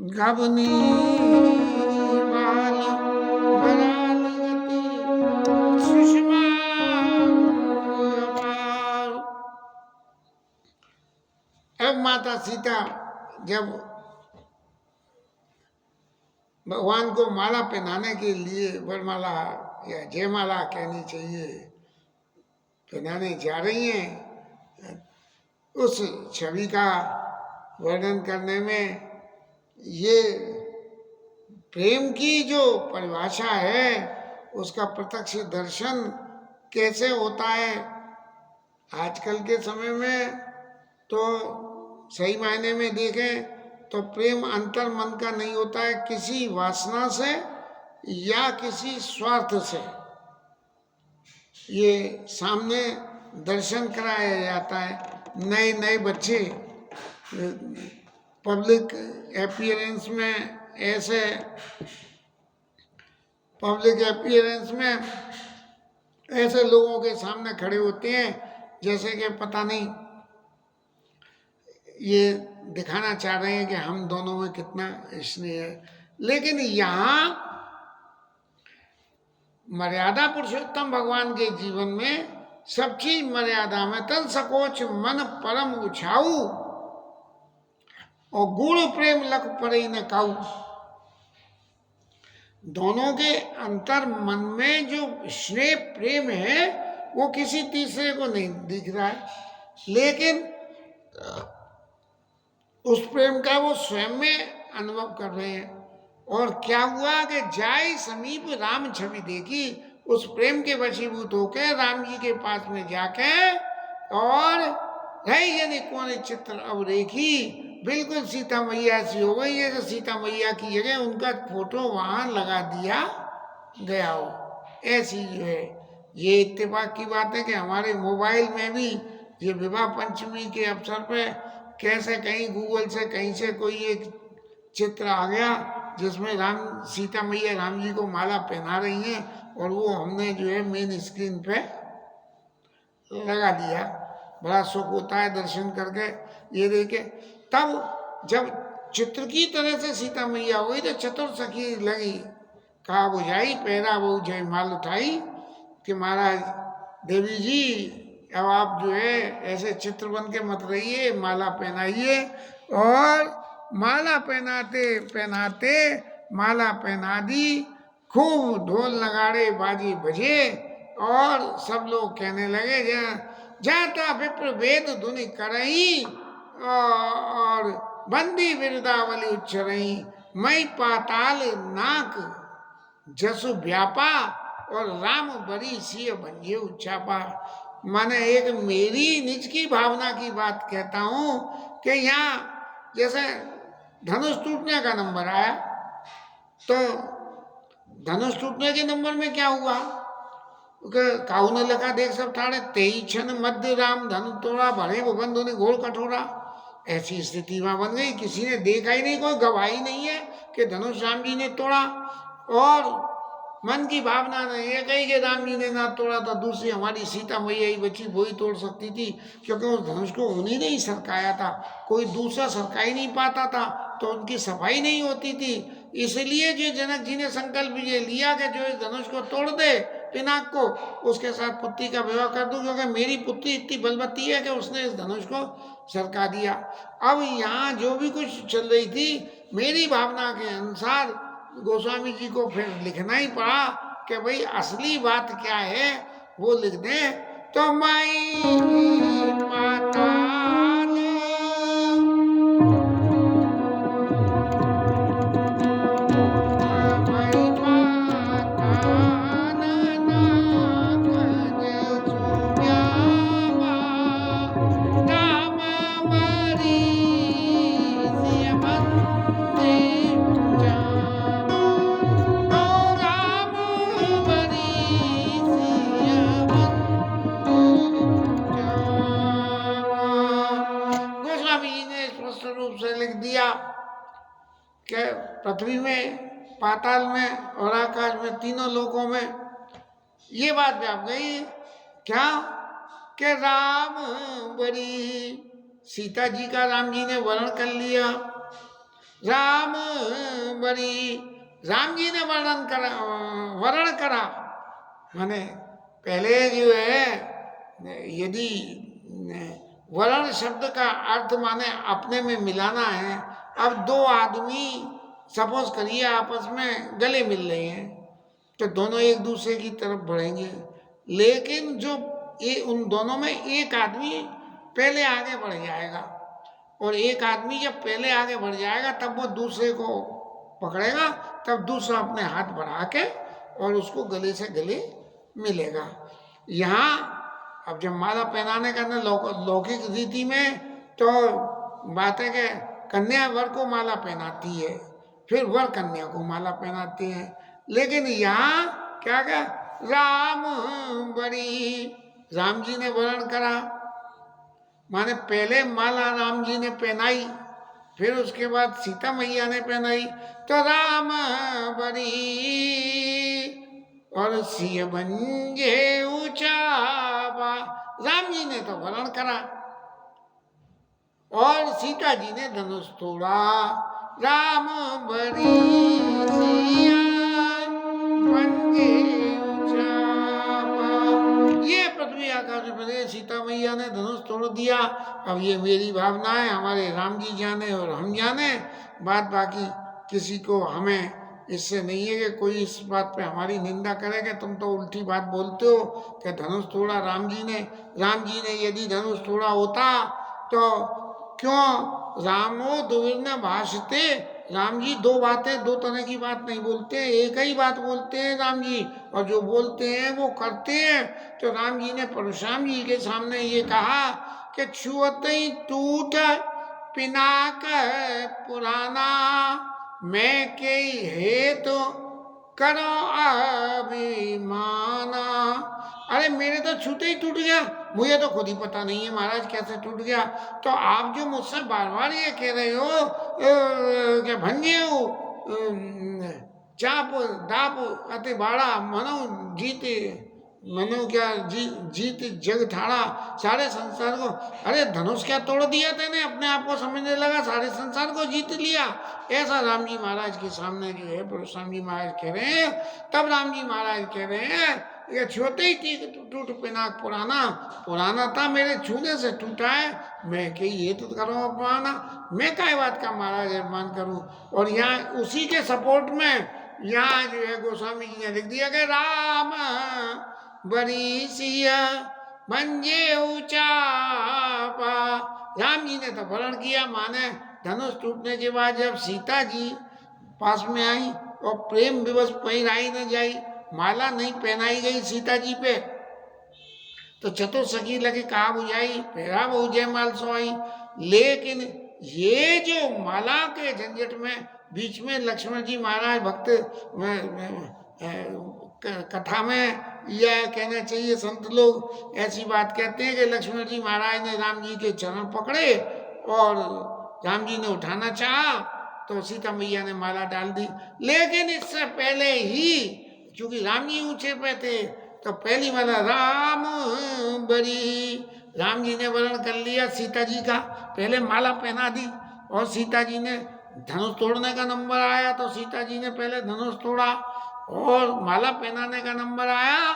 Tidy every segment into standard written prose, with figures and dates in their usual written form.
गबनी वाली मरालगति सुषमा अपार। अब माता सीता जब भगवान को माला पहनाने के लिए वरमाला या जयमाला कहनी चाहिए पहनाने जा रही हैं, उस छवि का वर्णन करने में ये प्रेम की जो परिभाषा है उसका प्रत्यक्ष दर्शन कैसे होता है। आजकल के समय में तो सही मायने में देखें तो प्रेम अंतर मन का नहीं होता है, किसी वासना से या किसी स्वार्थ से ये सामने दर्शन कराया जाता है। नए नए बच्चे पब्लिक अपीयरेंस में ऐसे लोगों के सामने खड़े होते हैं जैसे कि पता नहीं ये दिखाना चाह रहे हैं कि हम दोनों में कितना स्नेह है। लेकिन यहाँ मर्यादा पुरुषोत्तम भगवान के जीवन में सब चीज मर्यादा में तन सकोच मन परम उछाऊ और गुण प्रेम लख पड़े न काऊ। दोनों के अंतर मन में जो स्नेह प्रेम है वो किसी तीसरे को नहीं दिख रहा है, लेकिन उस प्रेम का वो स्वयं में अनुभव कर रहे हैं। और क्या हुआ कि जाय समीप राम छवि देखी, उस प्रेम के वशीभूत होकर राम जी के पास में जाके और यानी कौन चित्र अब देखी, बिल्कुल सीता मैया सी हो गई है। जो सीता मैया की जगह उनका फोटो वहां लगा दिया गया हो, ऐसी जो है। ये इत्तेफाक की बात है कि हमारे मोबाइल में भी ये विवाह पंचमी के अवसर पे कैसे कहीं गूगल से कहीं से कोई एक चित्र आ गया जिसमें सीता मैया राम जी को माला पहना रही हैं और वो हमने जो है मेन स्क्रीन पे लगा दिया। बड़ा सुख होता है दर्शन करके ये देखे। तब जब चित्र की तरह से सीता मैया हुई तो चतुर सखी लगी, कहा बुझाई पैरा बहु जय माल उठाई कि महाराज देवी जी अब आप जो है ऐसे चित्र बन के मत रहिए, माला पहनाइए। और माला पहनाते पहनाते माला पहना दी, खूब ढोल नगाड़े बाजी बजे और सब लोग कहने लगे जाता विप्र वेद धुनि करई और बंदी बिरदावली उच्चरई, मई पाताल नाक जसु व्यापा और राम बड़ी सिय बंजे उच्चापा। माने एक मेरी निज की भावना की बात कहता हूं कि यहाँ जैसे धनुष टूटने का नंबर आया तो धनुष टूटने के नंबर में क्या हुआ, काऊ ने लिखा देख सब ठाणे तेई क्षण मध्य राम धनु तोड़ा भरे वो बंधु ने घोर कठोरा। ऐसी स्थिति वहां बन गई, किसी ने देखा ही नहीं, कोई गवाही नहीं है कि धनुष राम जी ने तोड़ा। और मन की भावना ने ये कही कि राम जी ने ना तोड़ा तो दूसरी हमारी सीता मैया ही बची, वो ही तोड़ सकती थी, क्योंकि उस धनुष को उन्हीं ने ही सरकाया था, कोई दूसरा सरका ही नहीं पाता था, तो उनकी सफाई नहीं होती थी। इसलिए जो जनक जी ने संकल्प ये लिया कि जो इस धनुष को तोड़ दे पिनाक को, उसके साथ पुत्री का विवाह कर दूं, क्योंकि मेरी पुत्री इतनी बलवती है कि उसने इस धनुष को सरका दिया। अब यहाँ जो भी कुछ चल रही थी मेरी भावना के अनुसार गोस्वामी जी को फिर लिखना ही पड़ा कि भाई असली बात क्या है वो लिख दें। तो माई माता पृथ्वी में, पाताल में और आकाश में, तीनों लोकों में ये बात व्याप गई क्या कि राम बड़ी सीता जी का राम जी ने वर्ण कर लिया राम बड़ी, राम जी ने वर्ण करा। माने पहले जो है यदि वर्ण शब्द का अर्थ माने अपने में मिलाना है। अब दो आदमी सपोज करिए आपस में गले मिल रहे हैं, तो दोनों एक दूसरे की तरफ बढ़ेंगे, लेकिन जो ये उन दोनों में एक आदमी पहले आगे बढ़ जाएगा, और एक आदमी जब पहले आगे बढ़ जाएगा तब वो दूसरे को पकड़ेगा, तब दूसरा अपने हाथ बढ़ा के और उसको गले से गले मिलेगा। यहाँ अब जब माला पहनाने का ना लौकिक रीति में तो बात है कि कन्या वर को माला पहनाती है, फिर वर कन्या को माला पहनाती है, लेकिन यहाँ क्या क्या राम बड़ी, राम जी ने वर्ण करा, माने पहले माला राम जी ने पहनाई, फिर उसके बाद सीता मैया ने पहनाई, तो राम बड़ी और सिय बंजे ऊंचावा, राम जी ने तो वर्ण करा और सीता जी ने धनुष तोड़ा। राम बड़ी सिया बंजे ऊंचावा, ये पृथ्वी आकाश में सीता मैया ने धनुष तोड़ दिया। अब ये मेरी भावना है, हमारे राम जी जाने और हम जाने, बात बाकी किसी को हमें इससे नहीं है कि कोई इस बात पे हमारी निंदा करे कि तुम तो उल्टी बात बोलते हो कि धनुष तोड़ा राम जी ने। राम जी ने यदि धनुष तोड़ा होता तो क्यों रामो दुर्न भाषते, राम जी दो बातें, दो तरह की बात नहीं बोलते, एक ही बात बोलते हैं राम जी, और जो बोलते हैं वो करते हैं। तो राम जी ने परशुराम जी के सामने ये कहा कि छुअत ही टूट पिनाक पुराना, मैं के हेतु करो अभिमाना। अरे मेरे तो छूते ही टूट गया, मुझे तो खुद ही पता नहीं है महाराज कैसे टूट गया। तो आप जो मुझसे बार बार ये कह रहे हो कि भंजे हो चाप दाप अति बाड़ा मनो जीते, मनो क्या जीत जग ठाड़ा सारे संसार को, अरे धनुष क्या तोड़ दिया तेने, अपने आप को समझने लगा सारे संसार को जीत लिया। ऐसा राम जी महाराज के सामने जो है परशुराम जी महाराज कह रहे हैं। तब राम जी महाराज कह रहे हैं ये छोटे ही टूट पिनाक पुराना, पुराना था मेरे छूने से टूटा है, मैं कही ये तो करूँ अपमाना, मैं काय बात का महाराज अपमान करूँ। और यहाँ उसी के सपोर्ट में यहाँ जो है गोस्वामी जी ने लिख दिया कि राम बड़ी सिया बंजे ऊंचापा, राम जी ने तो वर्ण किया, माने धनुष टूटने के बाद जब सीता जी पास में आई और प्रेम विवश पहनाई न जाई, माला नहीं पहनाई गई सीता जी पे, तो चतुर सखी लगे कहा बुझाई पहरा बहु जयमाल सोई। लेकिन ये जो माला के झंझट में बीच में लक्ष्मण जी महाराज भक्त कथा में यह कहना चाहिए, संत लोग ऐसी बात कहते हैं कि लक्ष्मण जी महाराज ने राम जी के चरण पकड़े और राम जी ने उठाना चाहा तो सीता मैया ने माला डाल दी। लेकिन इससे पहले ही क्योंकि राम जी ऊंचे पे थे तो पहली माला राम बड़ी, राम जी ने वर्ण कर लिया सीता जी का, पहले माला पहना दी और सीता जी ने धनुष तोड़ने का नंबर आया तो सीता जी ने पहले धनुष तोड़ा, और माला पहनाने का नंबर आया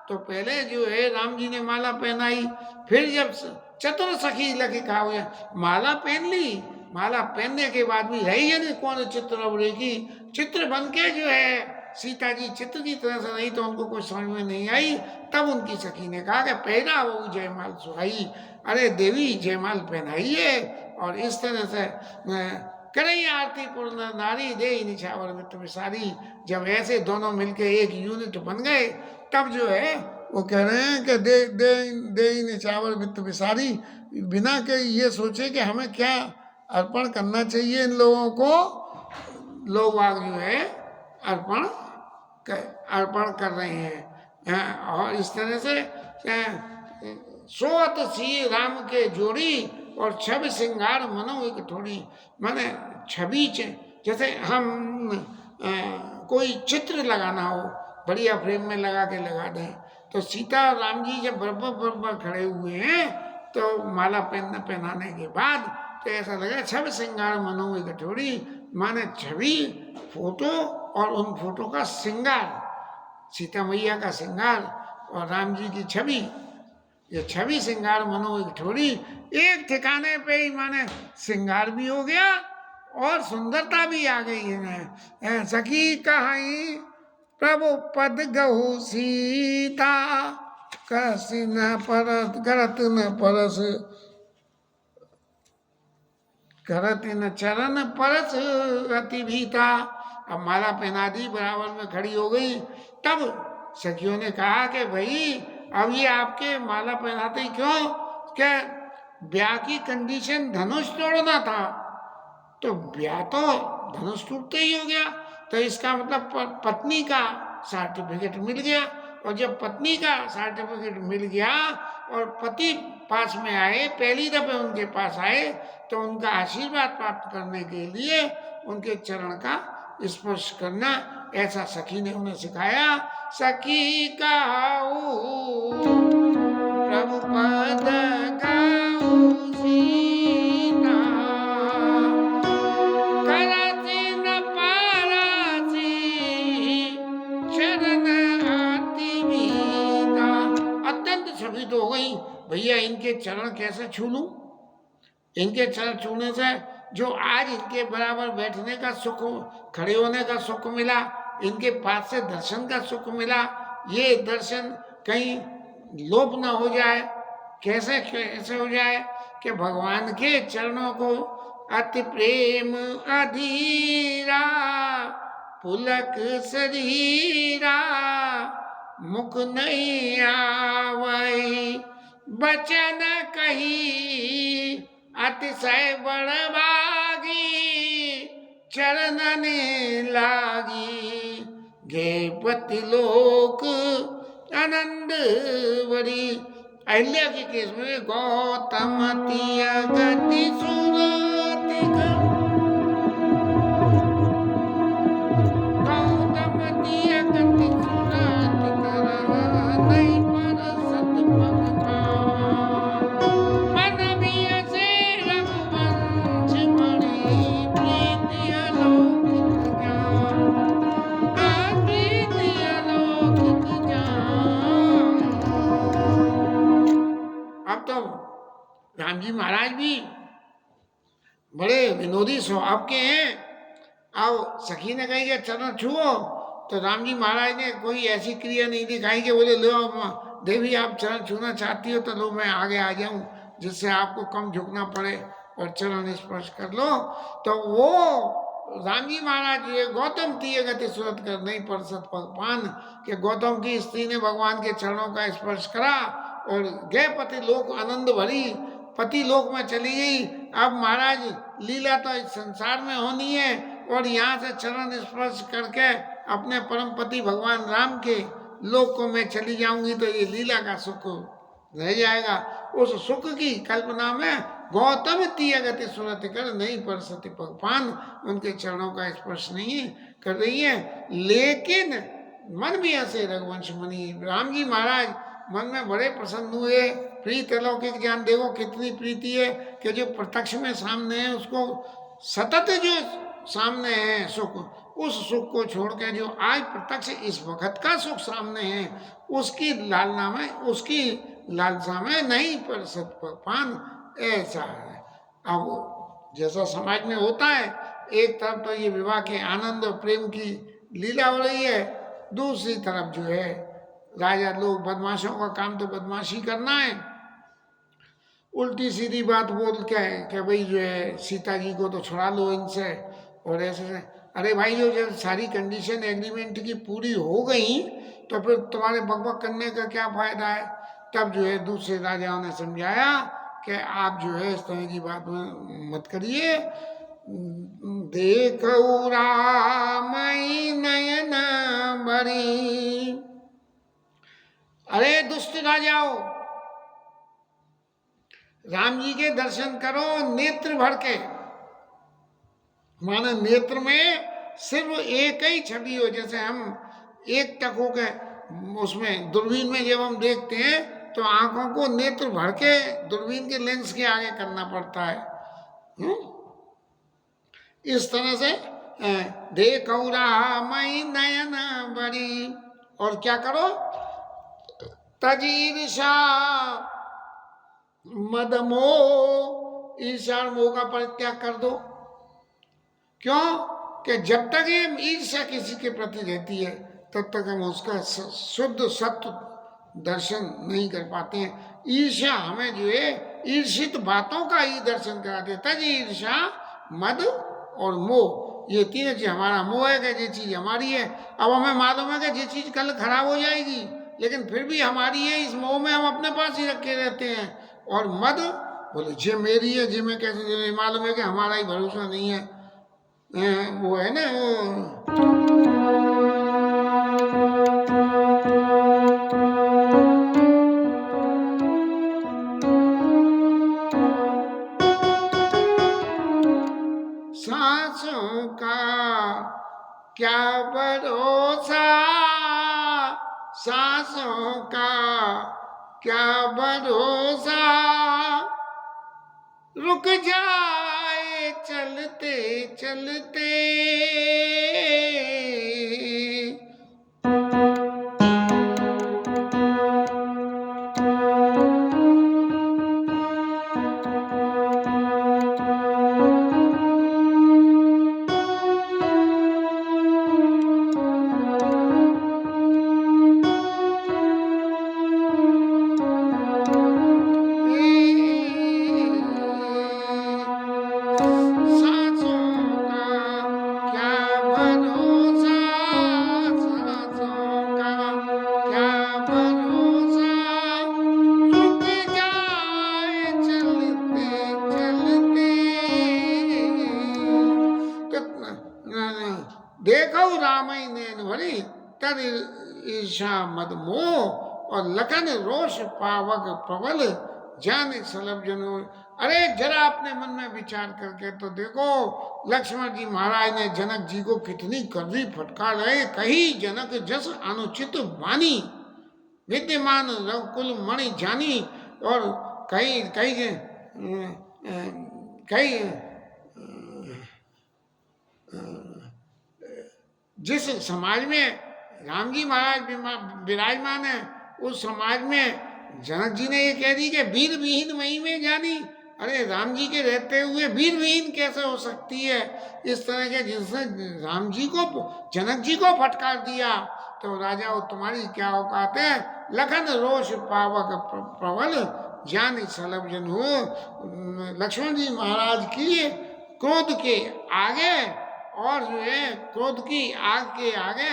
तो पहले जो है राम जी ने माला पहनाई। फिर जब चतुर सखी लगे कहा हुआ माला पहन ली, माला पहनने के बाद भी रही है नहीं कौन चित्र अवरेगी, चित्र बन के जो है सीता जी चित्र की तरह से नहीं तो उनको कुछ समझ में नहीं आई। तब उनकी सखी ने कहा कि पहना वो जयमाल सुहाई, अरे देवी जयमाल पहनाइए और इस तरह से करई आरती पूर्ण नारी दे निछावर मित्र विसारी। जब ऐसे दोनों मिलके एक यूनिट बन गए तब जो है वो कह रहे हैं कि दे निछावर मित्र विसारी, बिना के ये सोचे कि हमें क्या अर्पण करना चाहिए इन लोगों को, लोग आग जो है अर्पण कर रहे हैं। और इस तरह से सोत सी राम के जोड़ी और छवि श्रृंगार मनो एक थोड़ी, माने छवि जैसे हम कोई चित्र लगाना हो बढ़िया फ्रेम में लगा के लगा दें, तो सीता और राम जी जब बराबर खड़े हुए हैं तो माला पहनाने के बाद तो ऐसा लगा छवि श्रृंगार मनो एक थोड़ी, माने छवि, फोटो और उन फोटो का श्रृंगार, सीता मैया का श्रृंगार और राम जी की छवि, ये छवि श्रृंगार मनो एक ठोरी, एक ठिकाने पे ही माने श्रृंगार भी हो गया और सुंदरता भी आ गई है। सखी कहाई प्रभु पद गहु सीता, करसी न परत करत न परस, करत न चरण परस अति भीता। अब माला पहना दी, बराबर में खड़ी हो गई। तब सखियों ने कहा कि भाई अब ये आपके माला पहनाते ही क्यों, क्या ब्याह की कंडीशन धनुष तोड़ना था, तो ब्याह तो धनुष टूटते ही हो गया, तो इसका मतलब पत्नी का सर्टिफिकेट मिल गया। और जब पत्नी का सर्टिफिकेट मिल गया और पति पास में आए, पहली दफे उनके पास आए, तो उनका आशीर्वाद प्राप्त करने के लिए उनके चरण का स्पर्श करना, ऐसा सखी ने उन्हें सिखाया। सखी कहाऊ प्रभु पद गहु सीता, करसी न परसी चरण अति भीता। अत्यंत छवित हो गई, भैया इनके चरण कैसे छू लूं, इनके चरण छूने से जो आज इनके बराबर बैठने का सुख, खड़े होने का सुख मिला, इनके पास से दर्शन का सुख मिला, ये दर्शन कहीं लोप ना हो जाए। कैसे कैसे हो जाए कि भगवान के चरणों को अति प्रेम अधीरा, पुलक शरीरा, मुख नहीं आवई बचन कही, अतिशय बड़भागी चरणन लागी, गे पति लोक आनंद बड़ी। अहिल्या के केस में गौतम तिय गति सुरतिक, गौतम तिय गति सुरतिक, नहीं पर सत मन बिय से रघुवंश मणि, प्रीति अलौकिक ज्ञान, प्रीति अलौकिक ज्ञान। अब तो राम जी महाराज भी बड़े विनोदी स्वभाव के हैं। अब सखी ने कही कि चरण छुओ, तो राम जी महाराज ने कोई ऐसी क्रिया नहीं दिखाई कि बोले लो देवी आप चरण छूना चाहती हो तो लो मैं आगे आ जाऊं, जिससे आपको कम झुकना पड़े और चरण स्पर्श कर लो। तो वो राम जी महाराज ये गौतम तिय गति सुरत कर नहीं परसत पान, के गौतम की स्त्री ने भगवान के चरणों का स्पर्श करा और गए पति लोक आनंद भरी, पति लोक में चली गई। अब महाराज लीला तो इस संसार में होनी है और यहाँ से चरण स्पर्श करके अपने परम पति भगवान राम के लोक को मैं चली जाऊंगी, तो ये लीला का सुख रह जाएगा। उस सुख की कल्पना में गौतम तिय गति सुरत कर नहीं परसति पगपान, उनके चरणों का स्पर्श नहीं कर रही है। लेकिन मन भी ऐसे रघुवंश मुनि, राम जी महाराज मन में बड़े प्रसन्न हुए। प्रीत अलौकिक ज्ञान, देखो कितनी प्रीति है कि जो प्रत्यक्ष में सामने है उसको सतत जो सामने है सुख, उस सुख को छोड़ के जो आज प्रत्यक्ष इस वक्त का सुख सामने है उसकी लालना में, उसकी लालसा में नहीं पर सतपान, ऐसा है। अब जैसा समाज में होता है, एक तरफ तो ये विवाह के आनंद और प्रेम की लीला हो रही है, दूसरी तरफ जो है राजा लोग, बदमाशों का काम तो बदमाशी करना है, उल्टी सीधी बात बोल के कि भाई जो है सीता जी को तो छुड़ा लो इनसे, और ऐसे। अरे भाई जो जब सारी कंडीशन एग्रीमेंट की पूरी हो गई तो फिर तुम्हारे बकबक करने का क्या फायदा है। तब जो है दूसरे राजाओं ने समझाया कि आप जो है इस तरह की बात मत करिए। देखो रामई नयन बड़ी, अरे दुष्ट राजाओ राम जी के दर्शन करो नेत्र भर के, माने नेत्र में सिर्फ एक ही छवि हो। जैसे हम एक टको के उसमें दूरबीन में जब हम देखते हैं तो आंखों को नेत्र भर के दूरबीन के लेंस के आगे करना पड़ता है। इस तरह से देखो रामई नयन बड़ी। और क्या करो, तज ईर्षा मद मोह, ईर्षा और मोह का परित्याग कर दो। क्यों कि जब तक ये ईर्षा किसी के प्रति रहती है तब तक हम उसका शुद्ध सत्य दर्शन नहीं कर पाते हैं। ईर्ष्या हमें जो है ईर्षित बातों का ही दर्शन कराते। तज ईर्षा मद और मोह, ये तीन चीज हमारा मोह है कि ये चीज हमारी है। अब हमें मालूम है कि ये चीज कल खराब हो जाएगी, लेकिन फिर भी हमारी है, इस मोह में हम अपने पास ही रखे रहते हैं। और मद बोले जे मेरी है, जे में कैसे मालूम है कि हमारा ही भरोसा नहीं है। वो है ना वो सांसों का क्या भरोसा, सांसों का क्या भरोसा, रुक जाए चलते चलते। देखो रामई नैन भरी तद ईर्षा मद मोह, और लखन रोष पावक प्रबल जाने सलभ जनो। अरे जरा अपने मन में विचार करके तो देखो, लक्ष्मण जी महाराज ने जनक जी को कितनी कड़वी फटकार रहे। कही जनक जस अनुचित मानी, विद्यमान रघुकुल मणि जानी। और कई कई कई जिस समाज में राम जी महाराज विराजमान है, उस समाज में जनक जी ने ये कह दी कि वीर विहीन मही में जानी। अरे राम जी के रहते हुए वीर विहीन कैसे हो सकती है? इस तरह के जिसने राम जी को जनक जी को फटकार दिया, तो राजा वो तुम्हारी क्या औकात है? लखन रोष पावक प्रबल जान सलभ जन हो। लक्ष्मण जी महाराज की क्रोध के आगे, और जो है क्रोध की आग के आगे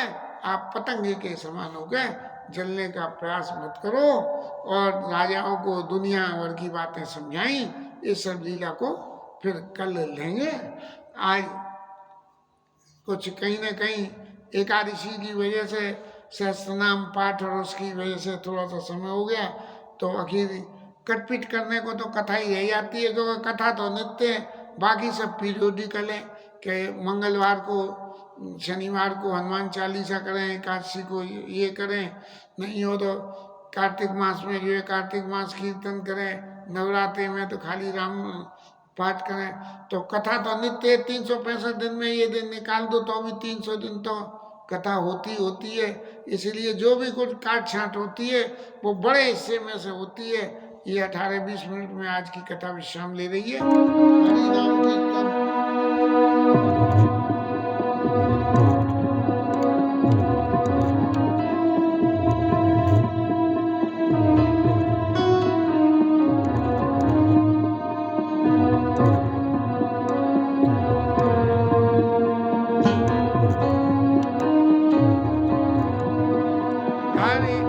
आप पतंगे के समान हो गए, जलने का प्रयास मत करो। और राजाओं को दुनिया भर की बातें समझाई। इस सब लीला को फिर कल लेंगे। आज कुछ कहीं ना कहीं एकादशी की वजह से, सहस्त्रनाम पाठ और उसकी वजह से थोड़ा सा समय हो गया, तो आखिर कटपीट करने को तो कथा ही रह जाती है, क्योंकि कथा तो नित्य है। बाकी सब पीरियोडिकल है कि मंगलवार को, शनिवार को हनुमान चालीसा करें, एकादशी को ये करें, नहीं हो तो कार्तिक मास में जो है कार्तिक मास कीर्तन करें, नवरात्रि में तो खाली राम पाठ करें। तो कथा तो नित्य 365 दिन में ये दिन निकाल दो तो भी 300 दिन तो कथा होती है। इसलिए जो भी कुछ काट छाट होती है वो बड़े हिस्से में से होती है। ये 18-20 मिनट में आज की कथा विश्राम ले रही है। हरि नाम कीर्तन। Hare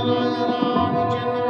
राजा रामचंद्र